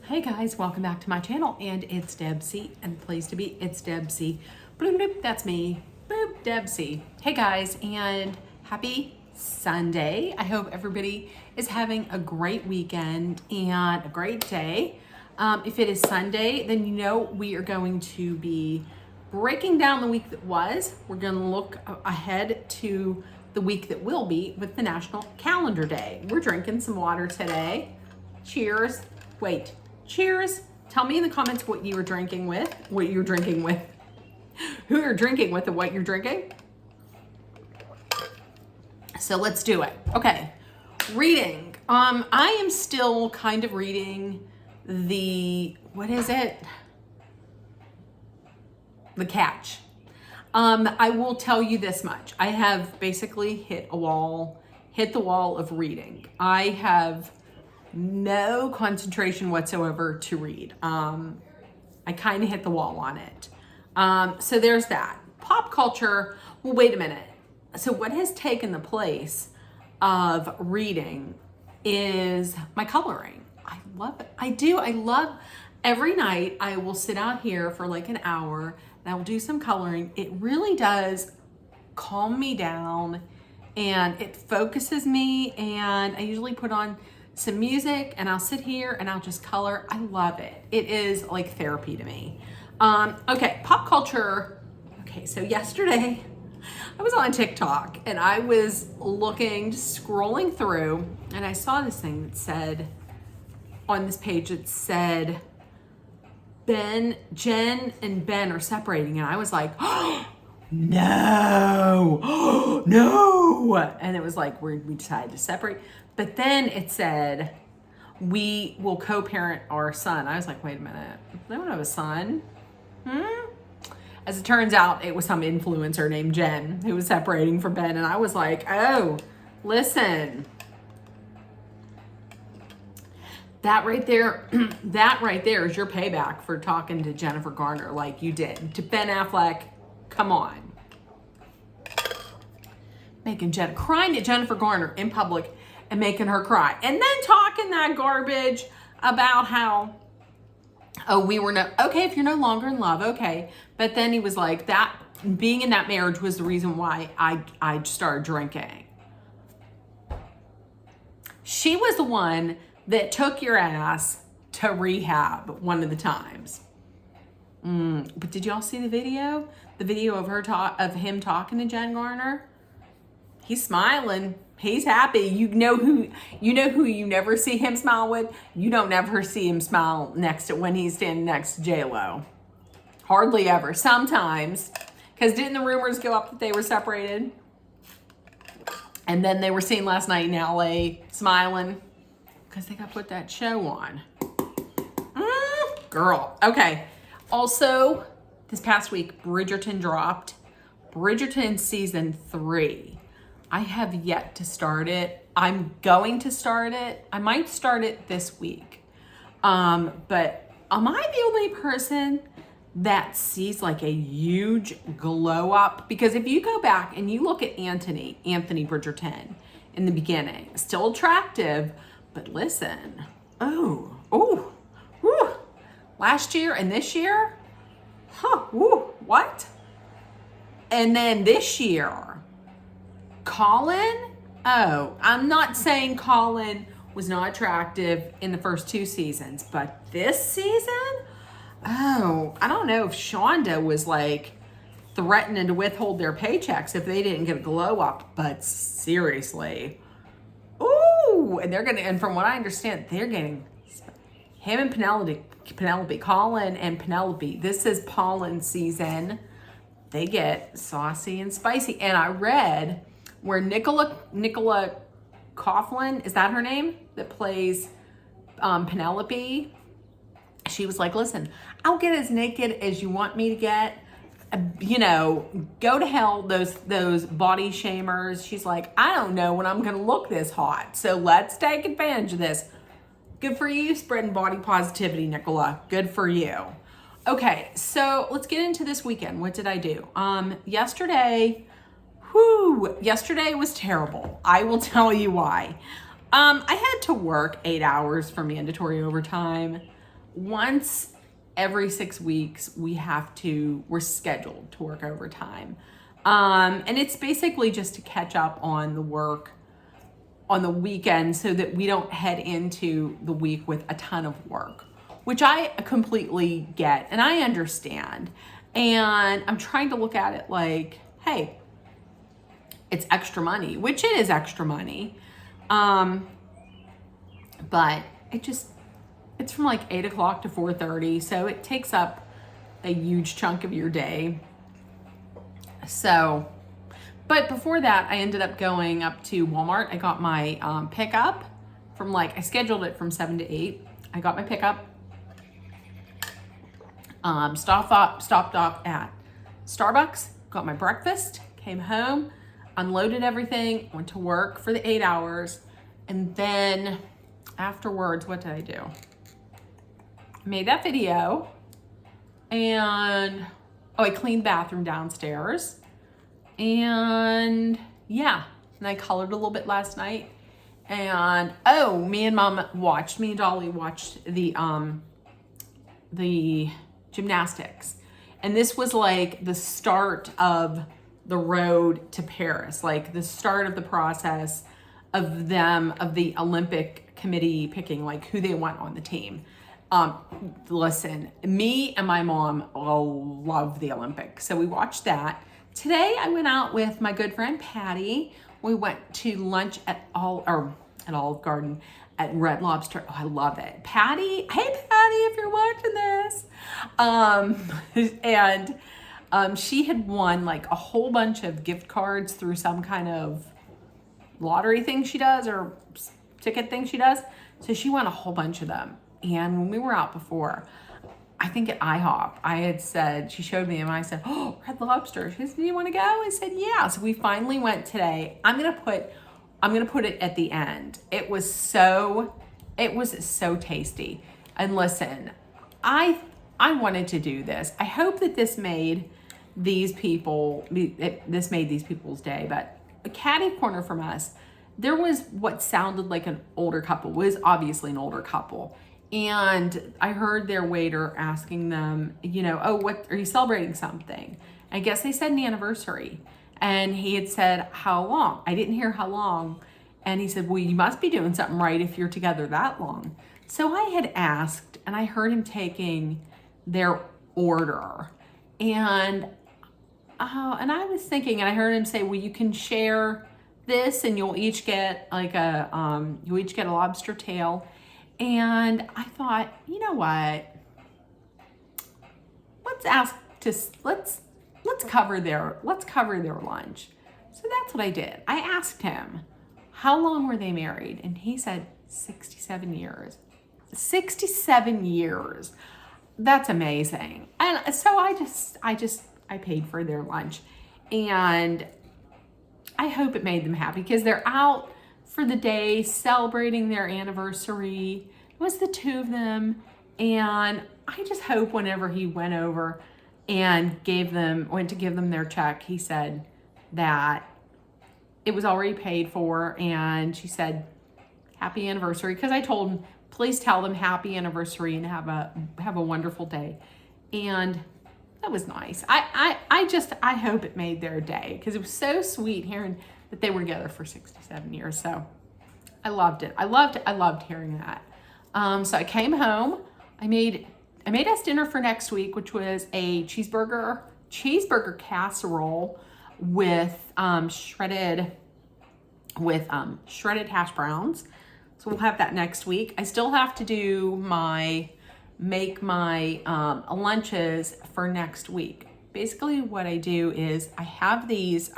Hey guys, welcome back to my channel, and it's Deb C, and the place to be, it's Deb C. Bloop, bloop, that's me, boop, Deb C. Hey guys, and happy Sunday. I hope everybody is having a great weekend and a great day. If it is Sunday, then you know we are going to be breaking down the week that was. We're gonna look ahead to the week that will be with the National Calendar Day. We're drinking some water today. Cheers. Wait. Cheers. Tell me in the comments what you were drinking with, who you're drinking with, and what you're drinking. So let's do it. Okay. Reading. I am still kind of reading what is it? The Catch. I will tell you this much. I have basically hit the wall of reading. I have no concentration whatsoever to read. I kind of hit the wall on it. So there's that. Pop culture, well, wait a minute. So what has taken the place of reading is my coloring. I love it. I do. I love every night I will sit out here for like an hour and I will do some coloring. It really does calm me down and it focuses me, and I usually put on some music and I'll sit here and I'll just color. I love it. It is like therapy to me. Okay, pop culture. Okay, so yesterday I was on TikTok and I was looking, just scrolling through, and I saw this thing that said, on this page, it said, Jen and Ben are separating. And I was like, oh, no, no. And it was like, we decided to separate. But then it said, we will co-parent our son. I was like, wait a minute, they don't have a son? As it turns out, it was some influencer named Jen who was separating from Ben. And I was like, oh, listen, that right there is your payback for talking to Jennifer Garner like you did to Ben Affleck. Come on. Crying at Jennifer Garner in public and making her cry. And then talking that garbage about how, oh, okay, if you're no longer in love, okay. But then he was like, that being in that marriage was the reason why I started drinking. She was the one that took your ass to rehab one of the times. But did y'all see the video? The video of him talking to Jen Garner? He's smiling. He's happy. You know who you never see him smile with? You don't ever see him smile when he's standing next to J-Lo. Hardly ever. Sometimes. Because didn't the rumors go up that they were separated? And then they were seen last night in LA smiling. Because they got to put that show on. Girl. Okay. Also, this past week, Bridgerton dropped. Bridgerton season 3. I have yet to start it. I'm going to start it. I might start it this week. But am I the only person that sees like a huge glow up? Because if you go back and you look at Anthony Bridgerton in the beginning, still attractive, but listen, last year and this year, what? And then this year, Colin, I'm not saying Colin was not attractive in the first 2 seasons, but this season, I don't know if Shonda was like threatening to withhold their paychecks if they didn't get a glow up, but seriously, and from what I understand, they're getting him and Colin and Penelope. This is Pollen season. They get saucy and spicy. And I read where Nicola Coughlan, is that her name, that plays Penelope? She was like, listen, I'll get as naked as you want me to get. Go to hell, those body shamers. She's like, I don't know when I'm gonna look this hot, so let's take advantage of this. Good for you, spreading body positivity, Nicola. Good for you. Okay, so let's get into this weekend. What did I do? Yesterday was terrible. I will tell you why. I had to work 8 hours for mandatory overtime. once every 6 weeks, we're scheduled to work overtime. And it's basically just to catch up on the work on the weekend so that we don't head into the week with a ton of work, which I completely get and I understand. And I'm trying to look at it like, hey, it's extra money, which it is extra money. But it's from like 8 o'clock to 4:30. So it takes up a huge chunk of your day. So, but before that, I ended up going up to Walmart. I got my pickup from I scheduled it from 7 to 8. I got my pickup. Stopped off at Starbucks, got my breakfast, came home, unloaded everything, went to work for the 8 hours. And then afterwards, what did I do? I made that video and I cleaned the bathroom downstairs. And yeah, and I colored a little bit last night. And me and Dolly watched the gymnastics. And this was like the start of the road to Paris, like the start of the process of the Olympic committee picking who they want on the team. Listen, me and my mom all love the Olympics. So we watched that. Today I went out with my good friend Patty. We went to lunch at Olive Garden at Red Lobster. Oh, I love it. Patty, hey Patty, if you're watching this. And she had won a whole bunch of gift cards through some kind of lottery thing she does or ticket thing she does. So she won a whole bunch of them. And when we were out before, I think at IHOP, I had said, she showed me and I said, oh, Red Lobster. She said, do you want to go? I said, yeah. So we finally went today. I'm going to put it at the end. It was so tasty. And listen, I wanted to do this. I hope that this made these people's day, but a catty corner from us, there was what sounded like an older couple, was obviously an older couple. And I heard their waiter asking them, oh, what are you celebrating something? I guess they said an anniversary. And he had said, how long? I didn't hear how long. And he said, well, you must be doing something right if you're together that long. So I had asked, and I heard him taking their order. And I was thinking, and I heard him say, well, you can share this and you'll each get a lobster tail. And I thought, you know what? Let's cover their lunch. So that's what I did. I asked him, how long were they married? And he said 67 years. 67 years. That's amazing. And so I paid for their lunch. And I hope it made them happy because they're out for the day celebrating their anniversary. It was the two of them. And I just hope whenever he went over and went to give them their check, he said that it was already paid for. And she said, happy anniversary. Because I told him, please tell them happy anniversary and have a wonderful day. And that was nice. I hope it made their day because it was so sweet hearing that they were together for 67 years. So I loved it. I loved hearing that. So I came home. I made us dinner for next week, which was a cheeseburger casserole with shredded hash browns. So we'll have that next week. I still have to make my lunches for next week. Basically what I do is I have these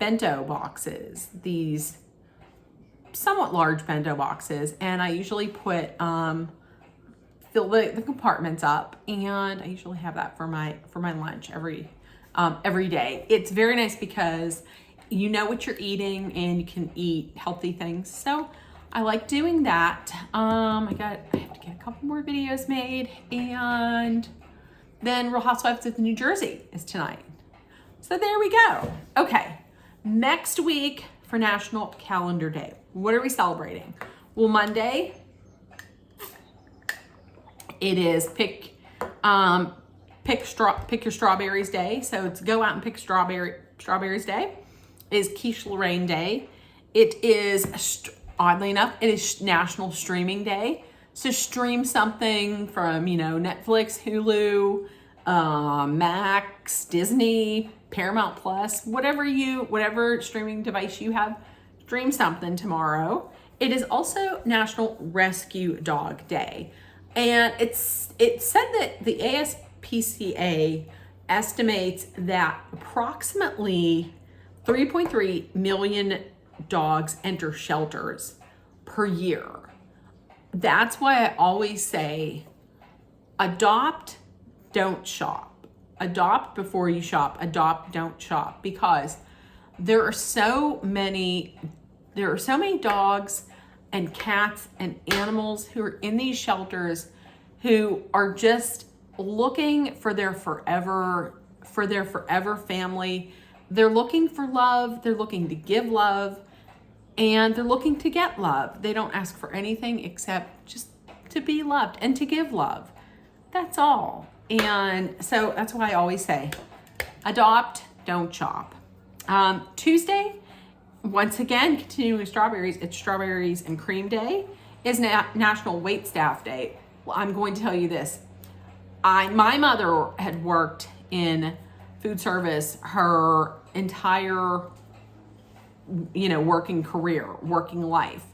bento boxes, these somewhat large bento boxes, and I usually fill the compartments up, and I usually have that for my lunch every day. It's very nice because you know what you're eating and you can eat healthy things. So I like doing that. I have to get a couple more videos made, and then Real Housewives of New Jersey is tonight. So there we go. Okay, next week for National Calendar Day. What are we celebrating? Well, Monday, It is pick your strawberries day. So it's go out and pick strawberries day. It is Quiche Lorraine Day. It is, oddly enough, it is National Streaming Day. So stream something from, Netflix, Hulu, Max, Disney, Paramount Plus, whatever streaming device you have, stream something tomorrow. It is also National Rescue Dog Day. And it said that the ASPCA estimates that approximately 3.3 million dogs enter shelters per year. That's why I always say, adopt, don't shop. Adopt before you shop. Adopt, don't shop. Because there are so many dogs and cats and animals who are in these shelters who are just looking for their forever family. They're looking for love. They're looking to give love. And they're looking to get love. They don't ask for anything except just to be loved and to give love. That's all. And so that's why I always say, adopt, don't shop. Tuesday, once again, continuing with strawberries, it's Strawberries and Cream Day, is National Waitstaff Day. Well, I'm going to tell you this. My mother had worked in food service her entire working career, working life.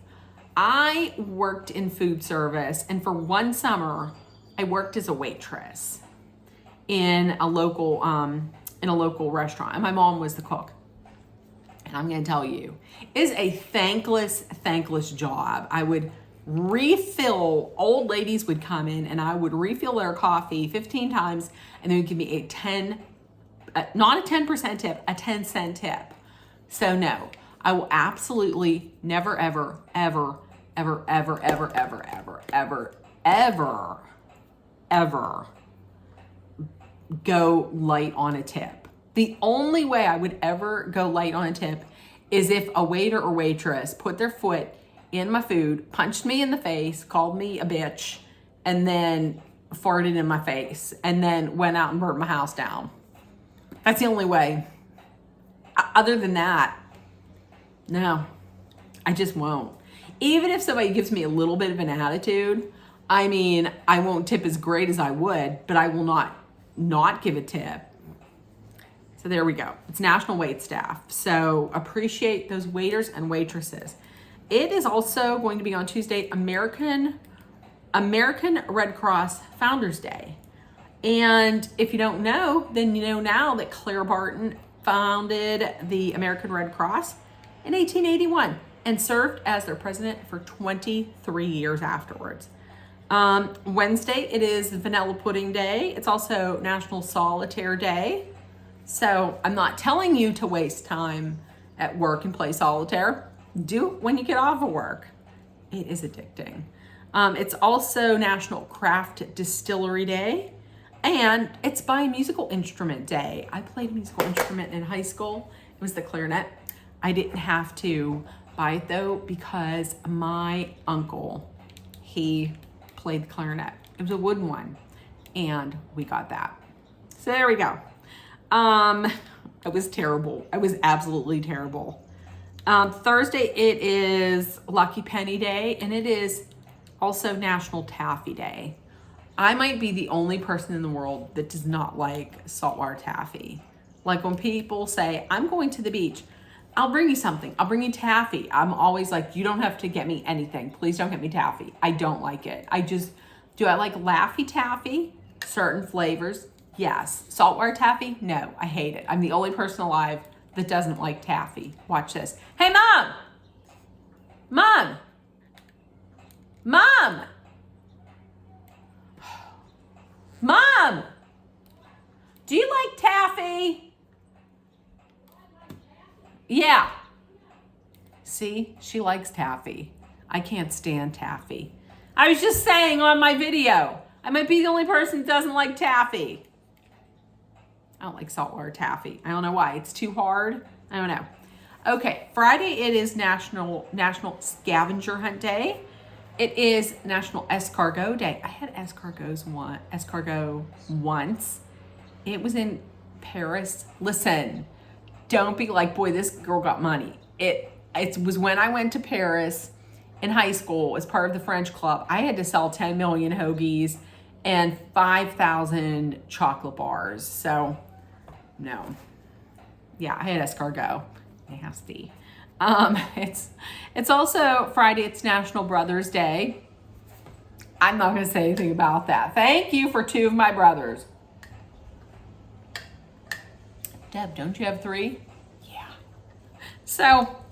I worked in food service, and for one summer, I worked as a waitress in a local restaurant, and my mom was the cook. And I'm going to tell you, it is a thankless job. I would refill, old ladies would come in, and I would refill their coffee 15 times, and they would give me not a 10% tip, a 10-cent tip. So no, I will absolutely never, ever, ever, ever, ever, ever, ever, ever, ever, ever, ever go light on a tip. The only way I would ever go light on a tip is if a waiter or waitress put their foot in my food, punched me in the face, called me a bitch, and then farted in my face, and then went out and burnt my house down. That's the only way. Other than that, no, I just won't. Even if somebody gives me a little bit of an attitude, I won't tip as great as I would, but I will not give a tip. So there we go. It's National Waitstaff. So appreciate those waiters and waitresses. It is also going to be on Tuesday, American Red Cross Founders Day. And if you don't know, then you know now that Claire Barton founded the American Red Cross in 1881 and served as their president for 23 years afterwards. Wednesday, it is Vanilla Pudding Day. It's also National Solitaire Day. So I'm not telling you to waste time at work and play solitaire. Do it when you get off of work. It is addicting. It's also National Craft Distillery Day, and it's Buy a Musical Instrument Day. I played a musical instrument in high school. It was the clarinet. I didn't have to buy it though because my uncle, he played the clarinet. It was a wooden one, and we got that. So there we go. It was terrible. I was absolutely terrible. Thursday, it is Lucky Penny Day, and it is also National Taffy Day. I might be the only person in the world that does not like saltwater taffy. Like when people say, I'm going to the beach, I'll bring you something. I'll bring you taffy. I'm always like, you don't have to get me anything. Please don't get me taffy. I don't like it. Do I like Laffy Taffy? Certain flavors, yes. Saltwater taffy? No, I hate it. I'm the only person alive that doesn't like taffy. Watch this. Hey, Mom! Mom! Mom! Mom! Do you like taffy? Yeah. See, she likes taffy. I can't stand taffy. I was just saying on my video, I might be the only person that doesn't like taffy. I don't like saltwater taffy. I don't know why. It's too hard. I don't know. Okay, Friday it is National Scavenger Hunt Day. It is National Escargot Day. I had escargot once. It was in Paris. Listen, don't be like, boy, this girl got money. It was when I went to Paris in high school as part of the French club. I had to sell 10 million hoagies and 5,000 chocolate bars. So, no. Yeah, I had escargot. Nasty. It's also Friday. It's National Brothers Day. I'm not going to say anything about that. Thank you for 2 of my brothers. Deb, don't you have 3? Yeah. So,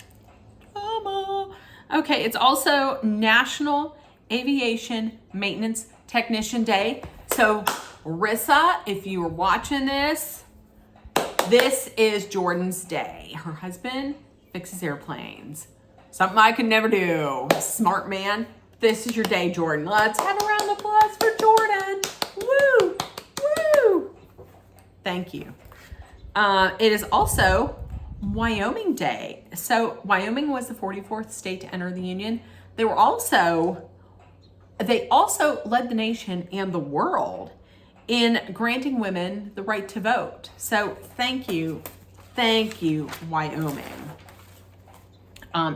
okay, it's also National Aviation Maintenance Technician Day. So, Rissa, if you were watching this is Jordan's day. Her husband fixes airplanes. Something I could never do. Smart man. This is your day, Jordan. Let's have a round of applause for Jordan. Woo! Woo! Thank you. It is also Wyoming Day. So Wyoming was the 44th state to enter the Union. They also led the nation and the world in granting women the right to vote. So thank you, Wyoming.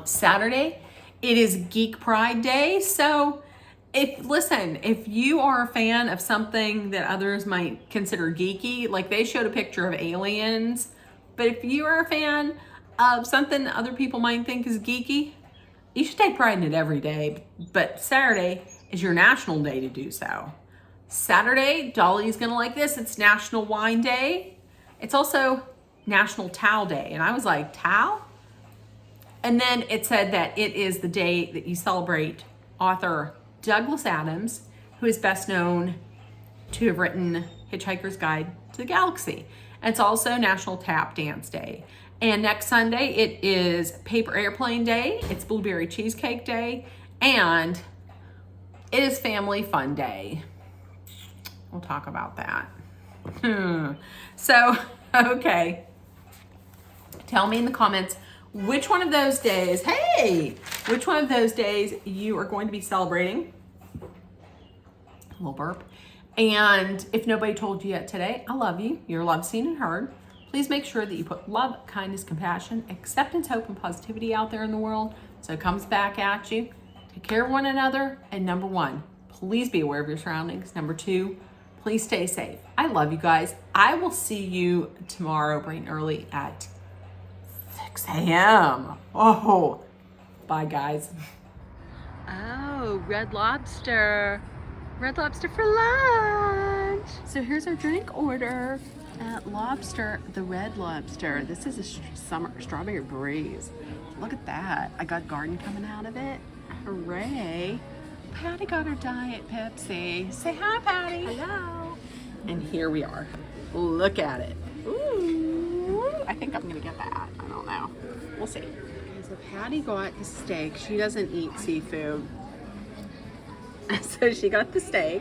Saturday, it is Geek Pride Day. So if you are a fan of something that others might consider geeky, like they showed a picture of aliens, but if you are a fan of something that other people might think is geeky, you should take pride in it every day. But Saturday is your national day to do so. Saturday, Dolly's gonna like this. It's National Wine Day. It's also National Towel Day. And I was like, towel? And then it said that it is the day that you celebrate author Douglas Adams, who is best known to have written Hitchhiker's Guide to the Galaxy. And it's also National Tap Dance Day. And next Sunday, it is Paper Airplane Day. It's Blueberry Cheesecake Day. And it is Family Fun Day. We'll talk about that. So, okay. Tell me in the comments which one of those days you are going to be celebrating. A little burp. And if nobody told you yet today, I love you. You're loved, seen, and heard. Please make sure that you put love, kindness, compassion, acceptance, hope, and positivity out there in the world so it comes back at you. Take care of one another. And number 1, please be aware of your surroundings. Number 2, please stay safe. I love you guys. I will see you tomorrow bright and early at 6 a.m. Oh, bye guys. Oh, Red Lobster. Red Lobster for lunch. So here's our drink order at Lobster, the Red Lobster. This is a summer strawberry breeze. Look at that. I got garden coming out of it. Hooray. Patty got her Diet Pepsi. Say hi, Patty. Hello. And here we are. Look at it. Ooh. I think I'm gonna get that. I don't know. We'll see. So Patty got the steak. She doesn't eat seafood. So she got the steak.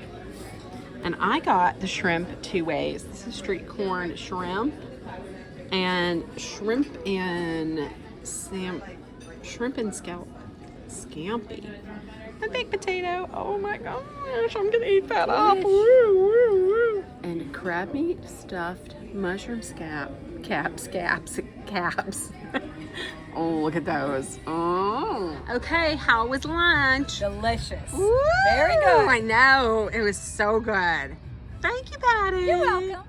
And I got the shrimp 2 ways. This is street corn shrimp. And shrimp and scampi. A baked potato. Oh my gosh, I'm gonna eat that up. Woo, woo, woo. And crab meat stuffed mushroom caps. Oh, look at those. Oh. Okay, how was lunch? Delicious. Woo! Very good. I know. It was so good. Thank you, Patty. You're welcome.